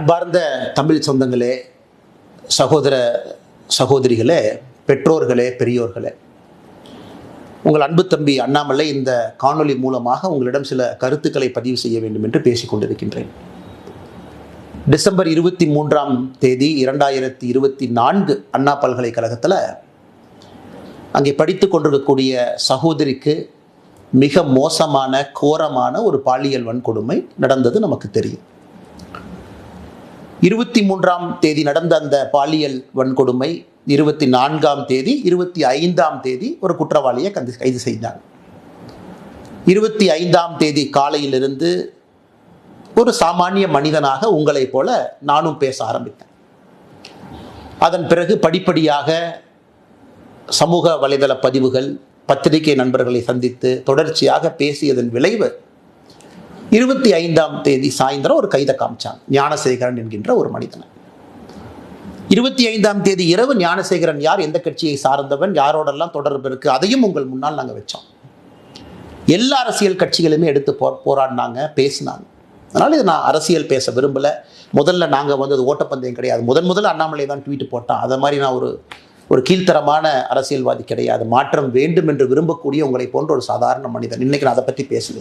அன்பார்ந்த தமிழ் சொந்தங்களே, சகோதர சகோதரிகளே, பெற்றோர்களே, பெரியோர்களே, உங்கள் அன்பு தம்பி அண்ணாமலை இந்த காணொளி மூலமாக உங்களிடம் சில கருத்துக்களை பதிவு செய்ய வேண்டும் என்று பேசிக் கொண்டிருக்கின்றேன். டிசம்பர் 23ஆம் தேதி 2024 அண்ணா பல்கலைக்கழகத்தில் அங்கே படித்து கொண்டிருக்கக்கூடிய சகோதரிக்கு மிக மோசமான கோரமான ஒரு பாலியல் வன்கொடுமை நடந்தது நமக்கு தெரியும். 23ஆம் தேதி நடந்த அந்த பாலியல் வன்கொடுமை 24ஆம் தேதி 25ஆம் தேதி ஒரு குற்றவாளியை கைது செய்தாங்க. 25ஆம் தேதி காலையிலிருந்து ஒரு சாமானிய மனிதனாக உங்களைப் போல நானும் பேச ஆரம்பித்தேன். அதன் பிறகு படிப்படியாக சமூக வலைதள பதிவுகள், பத்திரிகை நண்பர்களை சந்தித்து தொடர்ச்சியாக பேசியதன் விளைவு 25ஆம் தேதி சாயந்தரம் ஒரு கைதை காமிச்சாங்க. ஞானசேகரன் என்கின்ற ஒரு மனிதனை. 25ஆம் தேதி இரவு ஞானசேகரன் யார், எந்த கட்சியை சார்ந்தவன், யாரோடெல்லாம் தொடர்பு இருக்கு, அதையும் உங்கள் முன்னால் நாங்கள் வச்சோம். எல்லா அரசியல் கட்சிகளுமே எடுத்து போராடினாங்க, பேசினாங்க. அதனால இது நான் அரசியல் பேச விரும்பல. முதல்ல நாங்கள் அது ஓட்டப்பந்தயம் கிடையாது. முதல்ல அண்ணாமலை தான் ட்வீட் போட்டான். அதை மாதிரி நான் ஒரு கீழ்த்தரமான அரசியல்வாதி கிடையாது. மாற்றம் வேண்டும் என்று விரும்பக்கூடிய உங்களை போன்ற ஒரு சாதாரண மனிதன். இன்னைக்கு நான் அதை பற்றி பேசல.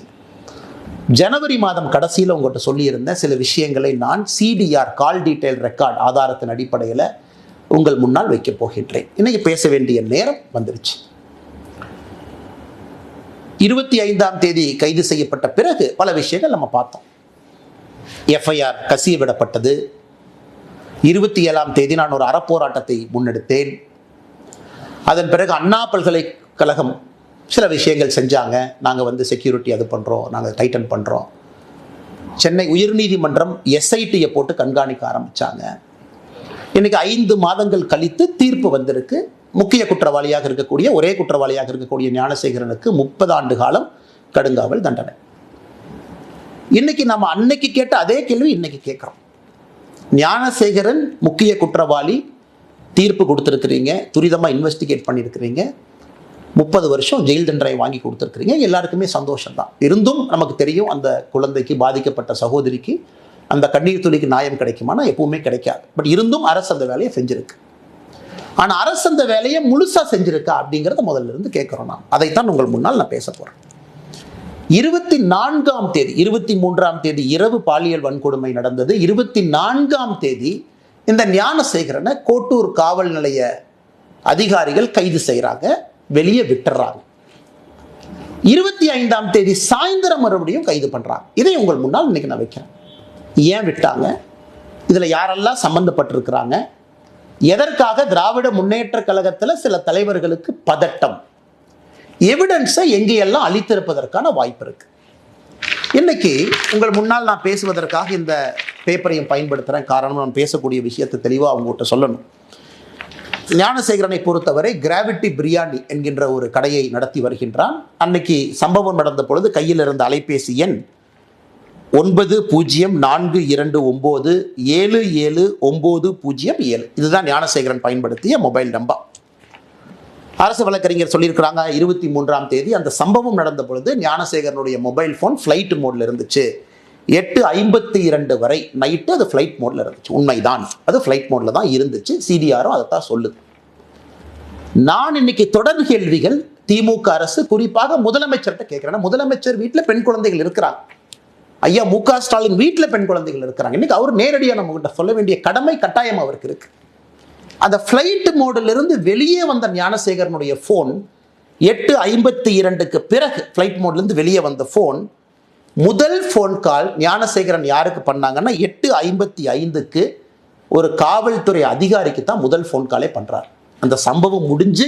ஜனவரி மாதம் கடைசியில் உங்கள்கிட்ட சொல்லியிருந்த சில விஷயங்களை நான் CDR, கால் டீட்டெயில் ரெக்கார்ட் ஆதாரத்தின் அடிப்படையில் உங்கள் முன்னால் வைக்கப் போகின்றேன். இன்னைக்கு பேச வேண்டிய நேரம் வந்துருச்சு. 25ஆம் தேதி கைது செய்யப்பட்ட பிறகு பல விஷயங்கள் நம்ம பார்த்தோம். FIR கசிய விடப்பட்டது. 27ஆம் தேதி நான் ஒரு அறப்போராட்டத்தை முன்னெடுத்தேன். அதன் பிறகு அண்ணா பல்கலைக்கழகம் சில விஷயங்கள் செஞ்சாங்க. நாங்கள் செக்யூரிட்டி அது பண்ணுறோம், நாங்கள் டைட்டன் பண்ணுறோம். சென்னை உயர்நீதிமன்றம் SITயை போட்டு கண்காணிக்க ஆரம்பித்தாங்க. இன்னைக்கு 5 மாதங்கள் கழித்து தீர்ப்பு வந்திருக்கு. முக்கிய குற்றவாளியாக இருக்கக்கூடிய, ஒரே குற்றவாளியாக இருக்கக்கூடிய ஞானசேகரனுக்கு 30 ஆண்டு காலம் கடுங்காவல் தண்டனை. இன்னைக்கு நம்ம அன்னைக்கு கேட்ட அதே கேள்வி இன்னைக்கு கேட்குறோம். ஞானசேகரன் முக்கிய குற்றவாளி, தீர்ப்பு கொடுத்துருக்கிறீங்க, துரிதமாக இன்வெஸ்டிகேட் பண்ணியிருக்கிறீங்க, 30 வருஷம் ஜெயில் தண்டனை வாங்கி கொடுத்துருக்கிறீங்க. எல்லாருக்குமே சந்தோஷம் தான். இருந்தும் நமக்கு தெரியும் அந்த குழந்தைக்கு, பாதிக்கப்பட்ட சகோதரிக்கு அந்த கண்ணீர் துளிக்கு நியாயம் கிடைக்குமானா எப்பவுமே கிடைக்காது. பட் இருந்தும் அரசு அந்த வேலையை செஞ்சிருக்கு. ஆனால் அரசு அந்த வேலையை முழுசாக செஞ்சிருக்கா அப்படிங்கிறத முதல்ல இருந்து கேட்குறோம். நான் அதைத்தான் உங்கள் முன்னால் நான் பேச போகிறேன். 24ஆம் தேதி 23ஆம் தேதி இரவு பாலியல் வன்கொடுமை நடந்தது. 24ஆம் தேதி இந்த ஞானசேகரனை கோட்டூர் காவல் நிலைய அதிகாரிகள் கைது செய்கிறாங்க, வெளியே விட்டுறாங்க. 25ஆம் தேதி சாயந்தரம் மறுபடியும் கைது பண்றாங்க. இதை உங்கள் முன்னால் இன்னைக்கு நான் வைக்கிறேன். ஏன் விட்டாங்க, இதுல யாரெல்லாம் சம்பந்தப்பட்டிருக்கிறாங்க, எதற்காக திராவிட முன்னேற்ற கழகத்தில் சில தலைவர்களுக்கு பதட்டம், எவிடன்ஸை எங்கேயெல்லாம் அளித்திருப்பதற்கான வாய்ப்பு இருக்கு. இன்னைக்கு உங்கள் முன்னால் நான் பேசுவதற்காக இந்த பேப்பரையும் பயன்படுத்துகிறேன். காரணம், நான் பேசக்கூடிய விஷயத்தை தெளிவாக அவங்ககிட்ட சொல்லணும். ஞானசேகரனை பொறுத்தவரை கிராவிட்டி பிரியாணி என்கின்ற ஒரு கடையை நடத்தி வருகின்றான். அன்னைக்கு சம்பவம் நடந்த பொழுது கையில் இருந்த அலைபேசி எண் 9042977907. இதுதான் ஞானசேகரன் பயன்படுத்திய மொபைல் நம்பர். அரசு வழக்கறிஞர் சொல்லியிருக்கிறாங்க 23ஆம் தேதி அந்த சம்பவம் நடந்த பொழுது ஞானசேகரனுடைய மொபைல் ஃபோன் ஃப்ளைட் மோட்ல இருந்துச்சு. 8:52 வரை நைட்டு அது ஃப்ளைட் மோட்ல இருந்துச்சு. உண்மைதான், அது ஃப்ளைட் மோட்ல தான் இருந்துச்சு. CDRம் அதைத்தான் சொல்லுது. நான் இன்னைக்கு தொடர் கேள்விகள் திமுக அரசு, குறிப்பாக முதலமைச்சர்கிட்ட கேட்கிறேன். முதலமைச்சர் வீட்டில் பெண் குழந்தைகள் இருக்கிறாங்க. ஐயா MK ஸ்டாலின் வீட்டில் பெண் குழந்தைகள் இருக்கிறாங்க. இன்னைக்கு அவர் நேரடியாக நம்ம கிட்ட சொல்ல வேண்டிய கடமை, கட்டாயம் அவருக்கு இருக்கு. அந்த ஃப்ளைட் மோடில் இருந்து வெளியே வந்த ஞானசேகரனுடைய ஃபோன் 8:52க்கு பிறகு ஃப்ளைட் மோட்லேருந்து வெளியே வந்த ஃபோன், முதல் ஃபோன் கால் ஞானசேகரன் யாருக்கு பண்ணாங்கன்னா 8:55க்கு ஒரு காவல்துறை அதிகாரிக்கு தான் முதல் ஃபோன் காலே பண்றார். அந்த சம்பவம் முடிஞ்சு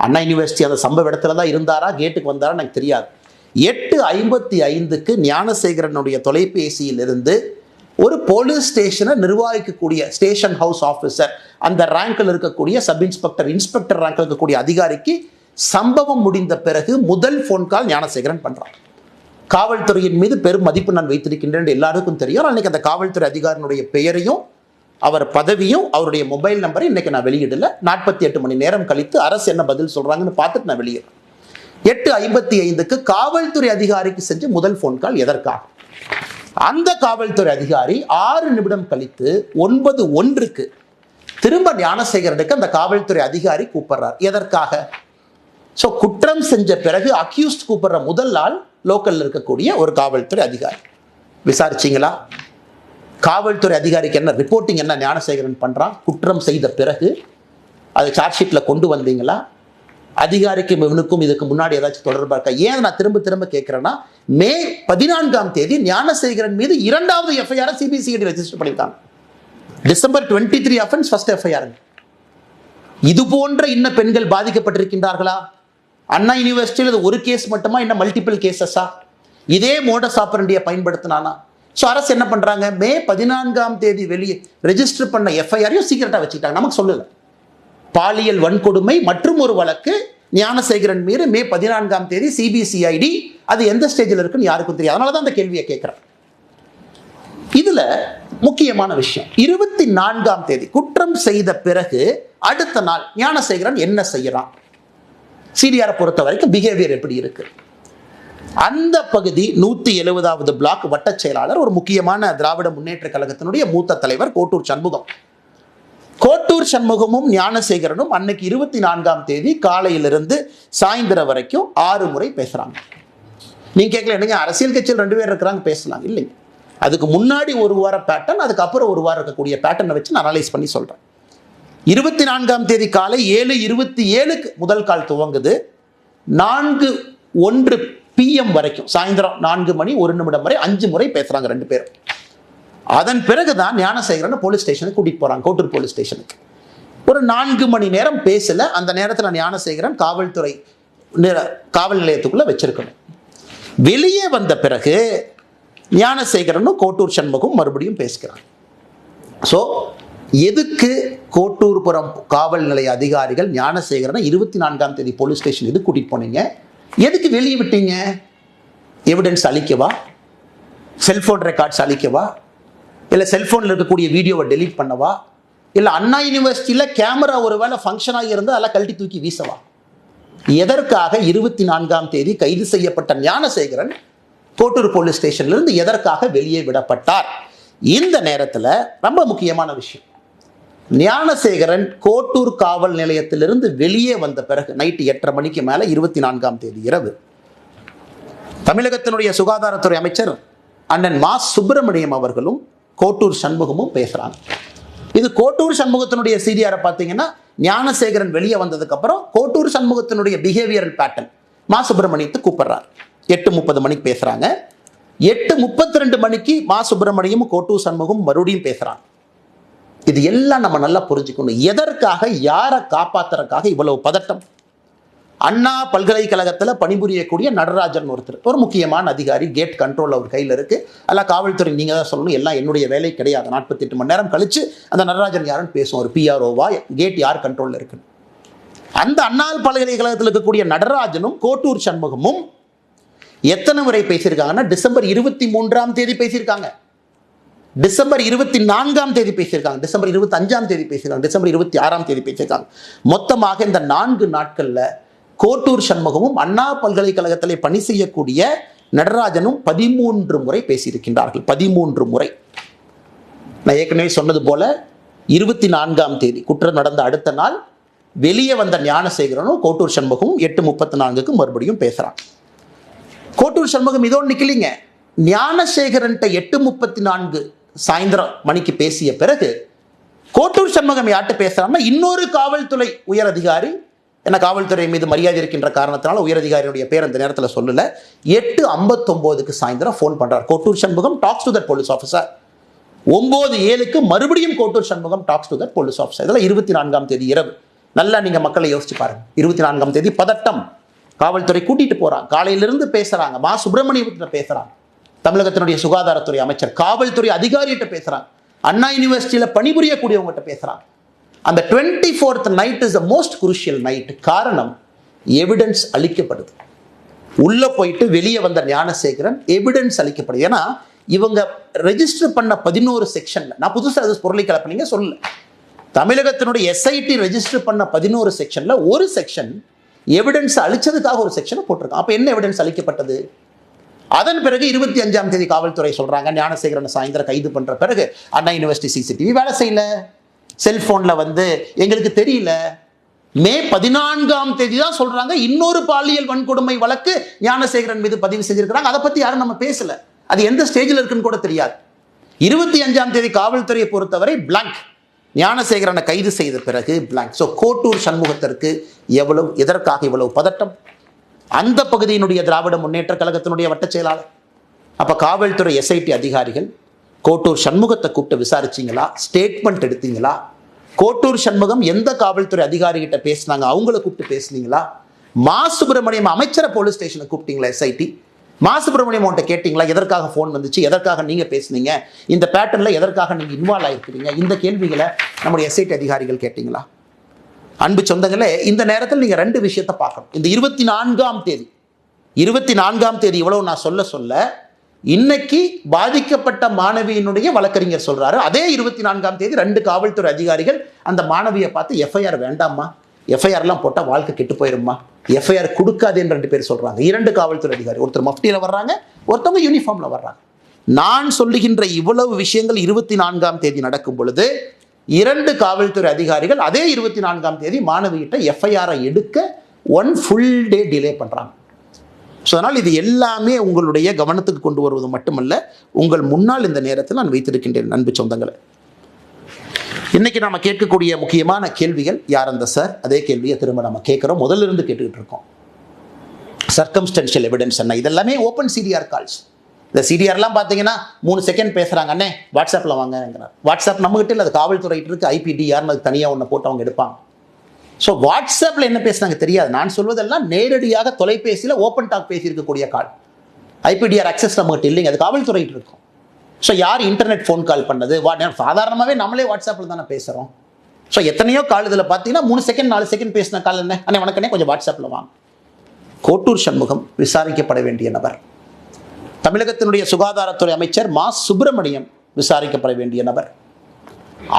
அண்ணா யூனிவர்சிட்டி அந்த சம்பவ இடத்துல தான் இருந்தாரா, கேட்டுக்கு வந்தாரா எனக்கு தெரியாது. 8:55க்கு ஞானசேகரனுடைய தொலைபேசியில் இருந்து ஒரு போலீஸ் ஸ்டேஷனை நிர்வகிக்கக்கூடிய ஸ்டேஷன் ஹவுஸ் ஆஃபீஸர், அந்த ரேங்கில் இருக்கக்கூடிய சப் இன்ஸ்பெக்டர், இன்ஸ்பெக்டர் ரேங்கில் இருக்கக்கூடிய அதிகாரிக்கு சம்பவம் முடிந்த பிறகு முதல் ஃபோன் கால் ஞானசேகரன் பண்றார். காவல்துறையின் மீது பெரும் மதிப்பு நான் வைத்திருக்கின்றேன் எல்லாருக்கும் தெரியும். அன்னைக்கு அந்த காவல்துறை அதிகாரினுடைய பெயரையும் அவர் பதவியும் அவருடைய மொபைல் நம்பரை இன்னைக்கு நான் வெளியிடல. 48 மணி நேரம் கழித்து அரசு என்ன பதில் சொல்றாங்கன்னு பார்த்துட்டு நான் வெளியிடுறேன். 8:55க்கு காவல்துறை அதிகாரிக்கு செஞ்ச முதல் ஃபோன் கால் எதற்காக? அந்த காவல்துறை அதிகாரி 6 நிமிடம் கழித்து 9:01 திரும்ப ஞானசேகரனுக்கு அந்த காவல்துறை அதிகாரி கூப்பிடுறார். எதற்காக? ஸோ குற்றம் செஞ்ச பிறகு அக்யூஸ்ட் கூப்பிடுற முதல் ஆள் லோக்கல்ல இருக்கக்கூடிய ஒரு காவல்துறை அதிகாரி. விசாரிச்சிங்களா? காவல்துறை அதிகாரிக்கு என்ன ரிப்போர்ட்டிங், என்ன ஞானசேகரன் பண்றான்? குற்றம் செய்த பிறகு அது சார்ஜ் ஷீட்ல கொண்டு வந்தீங்களா? அதிகாரிக்கும் இவனுக்கும் இதுக்கு முன்னாடி ஏதாச்சும் தொடர்பா இருக்கா? ஏன் நான் திரும்ப திரும்ப கேட்கிறேன்னா, மே 14 ஞானசேகரன் மீது 2வது எஃப்ஐஆர் சிபிசிஐடி ரெஜிஸ்டர் பண்ணிட்டாங்க. December 23 offence, first FIR. இது போன்ற இன்னும் பெண்கள் பாதிக்கப்பட்டிருக்கின்றார்களா? அண்ணா யூனிவர்சிட்டியில் ஒரு கேஸ் மட்டுமா, இன்னும் மல்டிபிள் கேசஸா? இதே மோடஸ் ஆபரண்டியை பயன்படுத்தினானா? ஸோ அரசு என்ன பண்றாங்க, மே 14 வெளியே ரெஜிஸ்டர் பண்ண எஃப்ஐஆரையும் சீக்கிரட்டா வச்சுக்கிட்டாங்க. நமக்கு சொல்லல. பாலியல் வன்கொடுமை மற்றும் ஒரு வழக்கு ஞானசேகரன் மீது மே 14 சிபிசிஐடி, அது எந்த ஸ்டேஜில் இருக்குன்னு யாருக்கும் தெரியாது. அதனால தான் அந்த கேள்வியை கேட்கிறேன். இதுல முக்கியமான விஷயம், 24 குற்றம் செய்த பிறகு அடுத்த நாள் ஞானசேகரன் என்ன செய்யறான்? சிடிஆரை பொறுத்த வரைக்கும் பிஹேவியர் எப்படி இருக்கு? அந்த பகுதி 170வது பிளாக் வட்ட செயலாளர், ஒரு முக்கியமான திராவிட முன்னேற்ற கழகத்தினுடைய மூத்த தலைவர் கோட்டூர் சண்முகம். கோட்டூர் சண்முகமும் ஞானசேகரனும் அன்னைக்கு 24 காலையிலிருந்து சாயந்தரம் வரைக்கும் 6 முறை பேசுறாங்க. நீங்க கேட்கல, என்னங்க அரசியல் கட்சியில் 2 பேர் இருக்கிறாங்க, பேசலாம் இல்லைங்க. அதுக்கு முன்னாடி ஒரு வார பேட்டர்ன், அதுக்கப்புறம் ஒரு வாரம் இருக்கக்கூடிய பேட்டர்னை வச்சு நான் அனலைஸ் பண்ணி சொல்றேன். 24 காலை 7:27 முதல் கால் துவங்குது. 4:01 PM வரைக்கும், சாயந்தரம் 4 மணி 1 நிமிடம் வரை 5 முறை பேசுறாங்க 2 பேரும். அதன் பிறகுதான் ஞானசேகரன் போலீஸ் ஸ்டேஷனுக்கு கூட்டிட்டு போறாங்க, கோட்டூர் போலீஸ் ஸ்டேஷனுக்கு. ஒரு 4 மணி நேரம் பேசல. அந்த நேரத்தில் ஞானசேகரன் காவல் நிலையத்துக்குள்ள வச்சிருக்கணும். வெளியே வந்த பிறகு ஞானசேகரனும் கோட்டூர் சண்முகம் மறுபடியும் பேசுகிறாங்க. ஸோ எதுக்கு கோட்டூர்புரம் காவல் நிலைய அதிகாரிகள் ஞானசேகரனை 24 போலீஸ் ஸ்டேஷன் எதுக்கு கூட்டிட்டு போனீங்க? எதுக்கு வெளியே விட்டீங்க? எவிடன்ஸ் அளிக்கவா? செல்போன் ரெக்கார்ட்ஸ் அளிக்கவா? இல்லை செல்போனில் இருக்கக்கூடிய வீடியோவை டெலீட் பண்ணவா? இல்லை அண்ணா யூனிவர்சிட்டியில் கேமரா ஒருவேளை ஃபங்க்ஷன் ஆகி இருந்தால் அதெல்லாம் கழட்டி தூக்கி வீசவா? எதற்காக 24 கைது செய்யப்பட்ட ஞானசேகரன் கோட்டூர் போலீஸ் ஸ்டேஷன்லேருந்து எதற்காக வெளியே விடப்பட்டார்? இந்த நேரத்தில் ரொம்ப முக்கியமான விஷயம், ஞானசேகரன் கோட்டூர் காவல் நிலையத்திலிருந்து வெளியே வந்த பிறகு நைட்டு 8:30 மணிக்கு மேலே 24 இரவு தமிழகத்தினுடைய சுகாதாரத்துறை அமைச்சர் அண்ணன் மா சுப்பிரமணியம் அவர்களும் கோட்டூர் சண்முகமும் பேசுறாங்க. இது கோட்டூர் சண்முகத்தினுடைய சிடிஆரை பார்த்தீங்கன்னா, ஞானசேகரன் வெளியே வந்ததுக்கு அப்புறம் கோட்டூர் சண்முகத்தினுடைய பிஹேவியரல் பேட்டர்ன் மா சுப்பிரமணியத்தை கூப்பிடுறார். 8:30 மணிக்கு பேசுறாங்க. 8:32 மணிக்கு மா சுப்பிரமணியம் கோட்டூர் சண்முகம் மறுபடியும் பேசுறாங்க. இது எல்லாம் நம்ம நல்லா புரிஞ்சுக்கணும். எதற்காக, யாரை காப்பாத்துறதுக்காக இவ்வளவு பதட்டம்? அண்ணா பல்கலைக்கழகத்தில் பணிபுரியக்கூடிய நடராஜன் ஒருத்தர், ஒரு முக்கியமான அதிகாரி, கேட் கண்ட்ரோல் அவர் கையில் இருக்கு. எல்லாம் காவல்துறை நீங்க தான் சொல்லணும், எல்லாம் என்னுடைய வேலை கிடையாது. 48 மணி நேரம் கழிச்சு அந்த நடராஜன் யாருன்னு பேசுவோம். ஒரு பிஆர்ஓவா, கேட் யார் கண்ட்ரோல்ல இருக்கு? அந்த அண்ணா பல்கலைக்கழகத்தில் இருக்கக்கூடிய நடராஜனும் கோட்டூர் சண்முகமும் எத்தனை முறை பேசியிருக்காங்கன்னா, டிசம்பர் 23 பேசியிருக்காங்க, டிசம்பர் 24 பேசியிருக்காங்க, டிசம்பர் 25 பேசியிருக்காங்க, டிசம்பர் 26 பேசியிருக்காங்க. மொத்தமாக இந்த 4 நாட்கள்ல கோட்டூர் சண்முகமும் அண்ணா பல்கலைக்கழகத்திலே பணி செய்யக்கூடிய நடராஜனும் 13 முறை பேசியிருக்கின்றார்கள். 13 முறை. நான் ஏற்கனவே சொன்னது போல 24 குற்றம் நடந்த அடுத்த நாள் வெளியே வந்த ஞானசேகரனும் கோட்டூர் சண்முகமும் 8:34 மறுபடியும் பேசுறாங்க. கோட்டூர் சண்முகம் இதோடு நிக்கலிங்க. ஞானசேகரன் 8:34 சாயந்தரம் மணிக்கு பேசிய பிறகு கோட்டூர் சண்முகம் யார்கிட்ட பேசுறாங்கன்னா, இன்னொரு காவல்துறை உயர் அதிகாரி, என்ன காவல்துறை மீது மரியாதை இருக்கின்ற காரணத்தினால உயர் அதிகாரியுடைய பேர் அந்த நேரத்தில் சொல்லல, 8:59 சாயந்தரம் போன் பண்றார் Kottur Shanmugam, tax to that police officer. 9:07 மறுபடியும் Kottur Shanmugam tax to that police officer. இதெல்லாம் 24 இரவு. நல்லா நீங்க மக்களை யோசிச்சு பாருங்க. 24 பதட்டம். காவல்துறை கூட்டிட்டு போறாங்க, காலையிலிருந்து பேசுறாங்க, மா சுப்பிரமணியத்தில் பேசுறாங்க, தமிழகத்தினுடைய சுகாதாரத்துறை அமைச்சர், காவல்துறை அதிகாரிகிட்ட பேசுறாங்க, அண்ணா யூனிவர்சிட்டியில் பணிபுரியக்கூடியவங்ககிட்ட பேசுறாங்க. அந்த 24th night is the most crucial night. காரணம், எவிடன்ஸ் அளிக்கப்படுது. உள்ள போயிட்டு வெளியே வந்த ஞானசேகரன் எவிடன்ஸ் அளிக்கப்படுது. ஏன்னா இவங்க ரெஜிஸ்டர் பண்ண 11 செக்ஷன்ல, நான் புதுசாக அது பொருளை கலப்பினீங்க சொல்லல, தமிழகத்தினுடைய எஸ்ஐடி ரெஜிஸ்டர் பண்ண 11 செக்ஷன்ல ஒரு செக்ஷன் எவிடன்ஸ் அளிச்சதுக்காக ஒரு செக்ஷனை போட்டிருக்கான். அப்ப என்ன எவிடன்ஸ் அளிக்கப்பட்டது? அதன் பிறகு 25ஆம் தேதி காவல்துறை சொல்றாங்க ஞானசேகரன் சாயந்தரம் கைது பண்ற பிறகு அண்ணா யூனிவர்சிட்டி சிசிடிவி வேலை செய்யல, செல்போன்ல எங்களுக்கு தெரியல. மே 14ஆம் தேதி தான் சொல்றாங்க இன்னொரு பாலியல் வன்கொடுமை வழக்கு ஞானசேகரன் மீது பதிவு செஞ்சிருக்கிறாங்க. அதை பத்தி யாரும் நம்ம பேசல, அது எந்த ஸ்டேஜில் இருக்குன்னு கூட தெரியாது. 25ஆம் தேதி காவல்துறையை பொறுத்தவரை பிளாங்க். ஞானசேகரனை கைது செய்த பிறகு பிளாங்க். ஸோ கோட்டூர் சண்முகத்திற்கு எதற்காக இவ்வளவு பதட்டம்? அந்த பகுதியினுடைய திராவிட முன்னேற்ற கழகத்தினுடைய வட்ட செயலாளர். அப்ப காவல்துறை SIT அதிகாரிகள் கோட்டூர் சண்முகத்தை கூப்பிட்டு விசாரிச்சீங்களா? ஸ்டேட்மெண்ட் எடுத்தீங்களா? கோட்டூர் சண்முகம் எந்த காவல்துறை அதிகாரி கிட்ட பேசினாங்க, அவங்கள கூப்பிட்டு பேசுனீங்களா? மா சுப்பிரமணியம் அமைச்சரை போலீஸ் ஸ்டேஷனை கூப்பிட்டீங்களா? SIT மா சுப்பிரமணியம் அவன்கிட்ட கேட்டீங்களா? எதற்காக ஃபோன் வந்துச்சு, எதற்காக நீங்க பேசுனீங்க, இந்த பேட்டர்ன்ல எதற்காக நீங்க இன்வால்வ் ஆயிருக்கிறீங்க? இந்த கேள்விகளை நம்முடைய SIT அதிகாரிகள் கேட்டீங்களா? அன்பு சொந்தங்களே, இந்த நேரத்தில் நீங்க ரெண்டு விஷயத்தை பார்க்கணும். இந்த 24ஆம் தேதி இவ்வளவு நான் சொல்ல இன்னைக்கு பாதிக்கப்பட்ட மாணவியினுடைய வழக்கறிஞர் சொல்றாரு, அதே 24ஆம் தேதி 2 காவல்துறை அதிகாரிகள் அந்த மாணவியை பார்த்து FIR வேண்டாமா, FIRலாம் போட்டா வாழ்க்கை கெட்டு போயிருமா, FIR கொடுக்காதேன்னு 2 பேர் சொல்றாங்க. 2 காவல்துறை அதிகாரி, ஒருத்தர் மஃப்டியில வர்றாங்க, ஒருத்தவங்க யூனிஃபார்ம்ல வர்றாங்க. நான் சொல்லுகின்ற இவ்வளவு விஷயங்கள் 24ஆம் தேதி நடக்கும் பொழுது 2 காவல்துறை அதிகாரிகள் அதே 24ஆம் தேதி மாணவிகிட்ட FIR எடுக்க 1 full day டிலே பண்றாங்க. ஸோ அதனால் இது எல்லாமே உங்களுடைய கவனத்துக்கு கொண்டு வருவது மட்டுமல்ல, உங்கள் முன்னால் இந்த நேரத்தில் நான் வைத்திருக்கின்றேன். அன்பு சொந்தங்களை, இன்னைக்கு நாம கேட்கக்கூடிய முக்கியமான கேள்விகள், யார் அந்த சார்? அதே கேள்வியை திரும்ப நம்ம கேட்கிறோம், முதல்ல இருந்து கேட்டுக்கிட்டு இருக்கோம். சர்க்கம்ஸ்டன்ஷியல் எவிடன்ஸ் என்ன? இதெல்லாமே ஓப்பன் CDR கால்ஸ். இந்த CDRலாம் பார்த்தீங்கன்னா 3 செகண்ட் பேசுறாங்க, அண்ணே வாட்ஸ்அப்பில் வாங்கிறார். வாட்ஸ்அப் நம்மகிட்ட இல்லை, அது காவல்துறை இருக்கு. IPDRன்னு அது தனியாக ஒன்று போட்டு அவங்க எடுப்பாங்க. ஸோ வாட்ஸ்அப்பில் என்ன பேசுனாங்க தெரியாது. நான் சொல்வதெல்லாம் நேரடியாக தொலைபேசியில் ஓப்பன் டாக் பேசியிருக்கக்கூடிய கால். IPDR அக்சஸ் நம்மகிட்ட இல்லைங்க, அது காவல்துறையிட்டு இருக்கும். ஸோ யார் இன்டர்நெட் ஃபோன் கால் பண்ணது? சாதாரணமாகவே நம்மளே வாட்ஸ்அப்பில் தானே பேசுகிறோம். ஸோ எத்தனையோ கால் இதில் பார்த்தீங்கன்னா 3 செகண்ட் 4 செகண்ட் பேசின கால் என்ன, அண்ணே வணக்கண்ணே கொஞ்சம் வாட்ஸ்அப்பில் வாங்க. கோட்டூர் சண்முகம் விசாரிக்கப்பட வேண்டிய நபர். தமிழகத்தினுடைய சுகாதாரத்துறை அமைச்சர் மா சுப்பிரமணியம் விசாரிக்கப்பட வேண்டிய நபர்.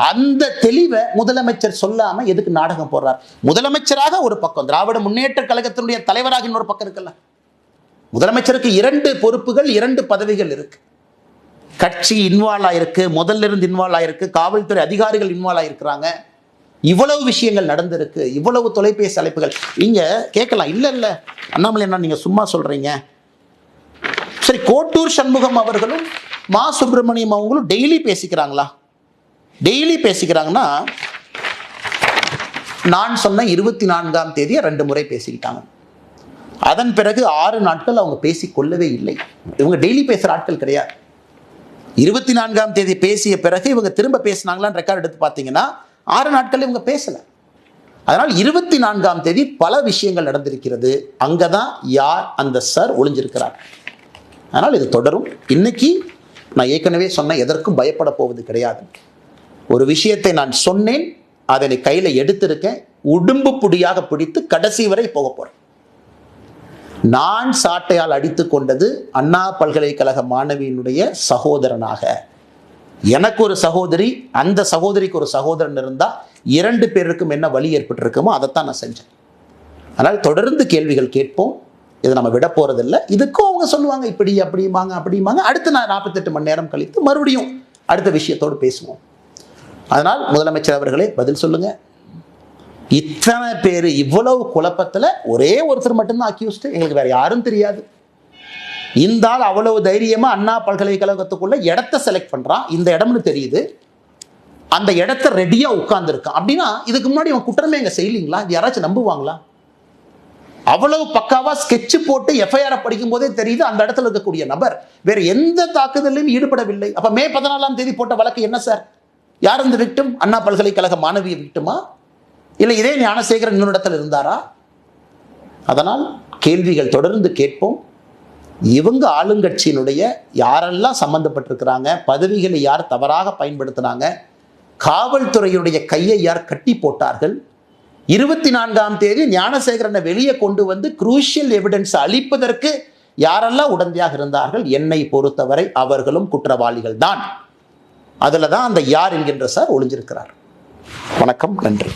அந்த தெளிவை முதலமைச்சர் சொல்லாம எதுக்கு நாடகம் போடுறார்? முதலமைச்சராக ஒரு பக்கம், திராவிட முன்னேற்ற கழகத்தினுடைய தலைவராக இன்னொரு பக்கம் இருக்குல்ல. முதலமைச்சருக்கு 2 பொறுப்புகள், 2 பதவிகள் இருக்கு. கட்சி இன்வால்வ் ஆயிருக்கு, முதல்ல இருந்து இன்வால்வ் ஆயிருக்கு, காவல்துறை அதிகாரிகள் இன்வால்வ் ஆயிருக்கிறாங்க. இவ்வளவு விஷயங்கள் நடந்திருக்கு, இவ்வளவு தொலைபேசி அழைப்புகள். நீங்க கேட்கலாம், இல்ல அண்ணாமலை என்ன நீங்க சும்மா சொல்றீங்க? சரி, கோட்டூர் சண்முகம் அவர்களும் மா சுப்பிரமணியம் அவங்களும் டெய்லி பேசிக்கிறாங்களா? டெய்லி பேசிக்கிறாங்கன்னா, நான் சொன்ன 24ஆம் தேதியை 2 முறை பேசிக்கிட்டாங்க. அதன் பிறகு 6 நாட்கள் அவங்க பேசி கொள்ளவே இல்லை. இவங்க டெய்லி பேசுற ஆட்கள் கிடையாது. 24ஆம் தேதி பேசிய பிறகு இவங்க திரும்ப பேசினாங்களான்னு ரெக்கார்ட் எடுத்து பார்த்தீங்கன்னா 6 நாட்கள் இவங்க பேசல. அதனால் 24ஆம் தேதி பல விஷயங்கள் நடந்திருக்கிறது. அங்கதான் யார் அந்த சார் ஒளிஞ்சிருக்கிறார். அதனால் இது தொடரும். இன்னைக்கு நான் ஏற்கனவே சொன்ன எதற்கும் பயப்பட போவது கிடையாது. ஒரு விஷயத்தை நான் சொன்னேன், அதனை கையில எடுத்திருக்கேன், உடும்பு புடியாக பிடித்து கடைசி வரை போக போறேன். நான் சாட்டையால் அடித்து கொண்டது அண்ணா பல்கலைக்கழக மாணவியினுடைய சகோதரனாக. எனக்கு ஒரு சகோதரி, அந்த சகோதரிக்கு ஒரு சகோதரன் இருந்தா 2 பேருக்கும் என்ன வழி ஏற்பட்டிருக்குமோ அதைத்தான் நான் செஞ்சேன். அதனால் தொடர்ந்து கேள்விகள் கேட்போம். இதை நம்ம விட போறதில்லை. இதுக்கும் அவங்க சொல்லுவாங்க இப்படி அப்படிமாங்க. அடுத்து நான் 48 மணி நேரம் கழித்து மறுபடியும் அடுத்த விஷயத்தோடு பேசுவோம். அதனால் முதலமைச்சர் அவர்களே பதில் சொல்லுங்க. இத்தனை பேர் இவ்வளவு குழப்பத்துல ஒரே ஒருத்தர் மட்டும்தான் அக்யூஸ்ட், எங்களுக்கு வேற யாரும் தெரியாது. இந்த ஆள் அவ்வளவு தைரியமா அண்ணா பல்கலைக்கழகத்துக்குள்ள இடத்தை செலக்ட் பண்றான், இந்த இடம்னு தெரியுது, அந்த இடத்த ரெடியா உட்கார்ந்து இருக்கான். அப்படின்னா இதுக்கு முன்னாடி அவன் குற்றமே எங்க செய்யலீங்களா? யாராச்சும் நம்புவாங்களா? அவ்வளவு பக்காவா ஸ்கெட்ச் போட்டு FIR படிக்கும் போதே தெரியுது அந்த இடத்துல இருக்கக்கூடிய நபர் வேற எந்த தாக்குதலையும் ஈடுபடவில்லை. அப்ப மே 14ஆம் தேதி போட்ட வழக்கு என்ன சார்? யார் இந்த விக்டிம்? அண்ணா பல்கலைக்கழக மாணவிய விக்டிமா, இல்லை இதே ஞானசேகரன் இன்னொரு இடத்துல இருந்தாரா? அதனால் கேள்விகள் தொடர்ந்து கேட்போம். இவங்க ஆளுங்கட்சியினுடைய யாரெல்லாம் சம்பந்தப்பட்டிருக்கிறாங்க, பதவிகளை யார் தவறாக பயன்படுத்தினாங்க, காவல்துறையுடைய கையை யார் கட்டி போட்டார்கள், 24ஆம் தேதி ஞானசேகரனை வெளியே கொண்டு வந்து குரூஷியல் எவிடன்ஸ் அளிப்பதற்கு யாரெல்லாம் உடந்தையாக இருந்தார்கள், என்னை பொறுத்தவரை அவர்களும் குற்றவாளிகள் தான். அதுல தான் அந்த யார் என்கின்ற சார் ஒளிஞ்சிருக்கிறார். வணக்கம், நன்றி.